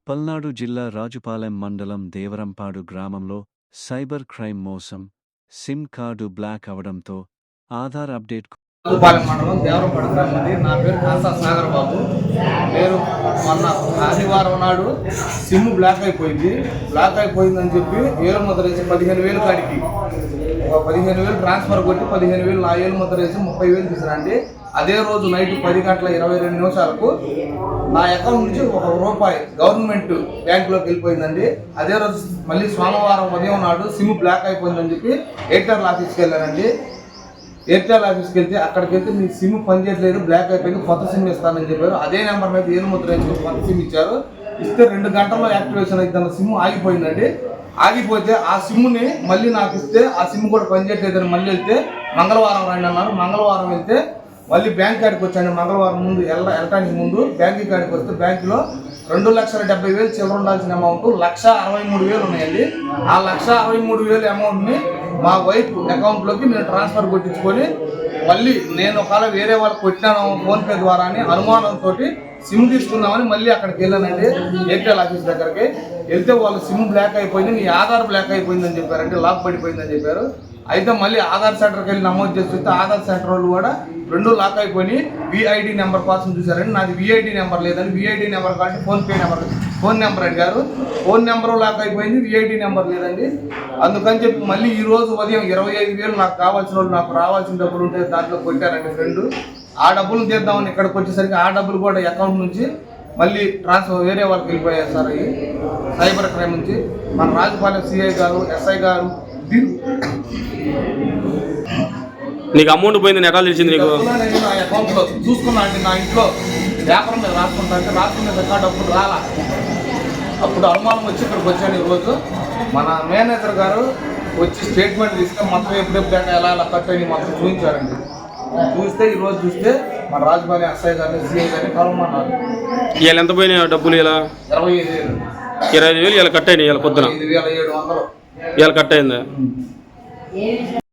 పల్నాడు జిల్లా రాజుపాలెం మండలం దేవరంపాడు గ్రామంలో సైబర్ క్రైమ్ మోసం, సిమ్ కార్డు బ్లాక్ అవడంతో ఆధార్ అప్డేట్. రాజుపాలెం మండలం దేవరంపాడు గ్రామంది. నా పేరు కాసా సాగర్ బాబు. నేను మొన్న ఆదివారం నాడు సిమ్ బ్లాక్ అయిపోయిందని చెప్పి ఏలు ముద్ర వేసి 15,000 కాడికి 15,000 ట్రాన్స్ఫర్ కొట్టి 15,000 నా ఏలు ముద్ర వేసి 30,000 తీసుకురండి. అదే రోజు నైట్ 10:22 నా అకౌంట్ నుంచి ₹1 గవర్నమెంట్ బ్యాంకులోకి వెళ్ళిపోయిందండి. అదే రోజు మళ్ళీ సోమవారం ఉదయం నాడు సిమ్ బ్లాక్ అయిపోయిందని చెప్పి ఎయిర్టెల్ ఆఫీస్కి వెళ్ళానండి. ఎయిర్టెల్ ఆఫీస్కి వెళ్తే అక్కడికి వెళ్తే మీ సిమ్ పనిచేయట్లేదు, బ్లాక్ అయిపోయింది, కొత్త సిమ్ ఇస్తానని చెప్పారు. అదే నెంబర్ మీద ఏలు ముద్ర వేసి కొత్త సిమ్ ఇచ్చారు. ఇస్తే 2 గంటల్లో యాక్టివేషన్ అయితే సిమ్ ఆగిపోయిందండి. ఆగిపోతే ఆ సిమ్ని మళ్ళీ నాకు ఇస్తే ఆ సిమ్ కూడా పనిచేయట్లేదని మళ్ళీ వెళ్తే మంగళవారం రండి అన్నారు. మంగళవారం వెళ్తే మళ్ళీ బ్యాంక్ కాడికి వచ్చాను. మంగళవారం ముందు వెళ్ళటానికి ముందు బ్యాంక్ కాడికి వస్తే బ్యాంకులో 2,70,000 చిల్లర ఉండాల్సిన అమౌంట్ 1,63,000 ఉన్నాయండి. ఆ 1,63,000 అమౌంట్ని మా వైఫ్ అకౌంట్లోకి నేను ట్రాన్స్ఫర్ కొట్టించుకొని మళ్ళీ నేను ఒకవేళ వేరే వాళ్ళకి కొట్టినాను ఫోన్పే ద్వారా అని అనుమానంతో సిమ్ తీసుకుందామని మళ్ళీ అక్కడికి వెళ్ళానండి. ఎయిర్టెల్ ఆఫీస్ దగ్గరికి వెళ్తే వాళ్ళు సిమ్ బ్లాక్ అయిపోయింది, నీ ఆధార్ బ్లాక్ అయిపోయిందని చెప్పారంటే, లాక్ పడిపోయిందని చెప్పారు. అయితే మళ్ళీ ఆధార్ సెంటర్కి వెళ్ళి నమోదు చేసి చూస్తే ఆధార్ సెంటర్ వాళ్ళు కూడా 2 లాక్ అయిపోయి విఐడి నెంబర్ కోసం చూసారండి. నాది విఐడి నెంబర్ లేదని విఐడి నెంబర్ కాబట్టి ఫోన్ నెంబర్ అడిగారు. ఫోన్ నెంబరు లాక్ అయిపోయింది, విఐడి నెంబర్ లేదండి. అందుకని చెప్పి మళ్ళీ ఈ రోజు ఉదయం 25,000 నాకు కావాల్సిన వాళ్ళు, నాకు రావాల్సిన డబ్బులు ఉంటే దాంట్లో కొట్టారండి ఫ్రెండ్. ఆ డబ్బులు తీద్దామని ఇక్కడికి వచ్చేసరికి ఆ డబ్బులు కూడా అకౌంట్ నుంచి మళ్ళీ ట్రాన్స్ఫర్ వేరే వాళ్ళకి వెళ్ళిపోయారు సార్. ఈ సైబర్ క్రైమ్ నుంచి మన రాజుపాలెం సిఐ గారు, ఎస్ఐ గారు నీకు అమౌంట్ పోయిందని ఎట్లా తెలిసింది నీకు? నేను నా అకౌంట్లో చూసుకున్నా అండి. నా ఇంట్లో పేపర్ మీద రాసుకుంటా అంటే రాసుకునే రికార్డు అప్పుడు రాలా. అప్పుడు అనుమానం వచ్చి ఇక్కడికి వచ్చాను. ఈరోజు మన మేనేజర్ గారు వచ్చి స్టేట్మెంట్ తీసుకొని మొత్తం ఎప్పుడెప్పుడు ఎలా కట్ అని మొత్తం చూపించారండి. చూస్తే ఈరోజు చూస్తే మన రాజుపాలెం ఎస్ఐ గారిని, సిఐ గారిని కలవమన్నారు. ఇవాళ ఎంత పోయినాయి డబ్బులు? ఇలా 25,000. 25,000 ఇలా కట్ అయినాయి. ఇలా పొద్దున 5,700 ఇవాళ కట్ అయిందా?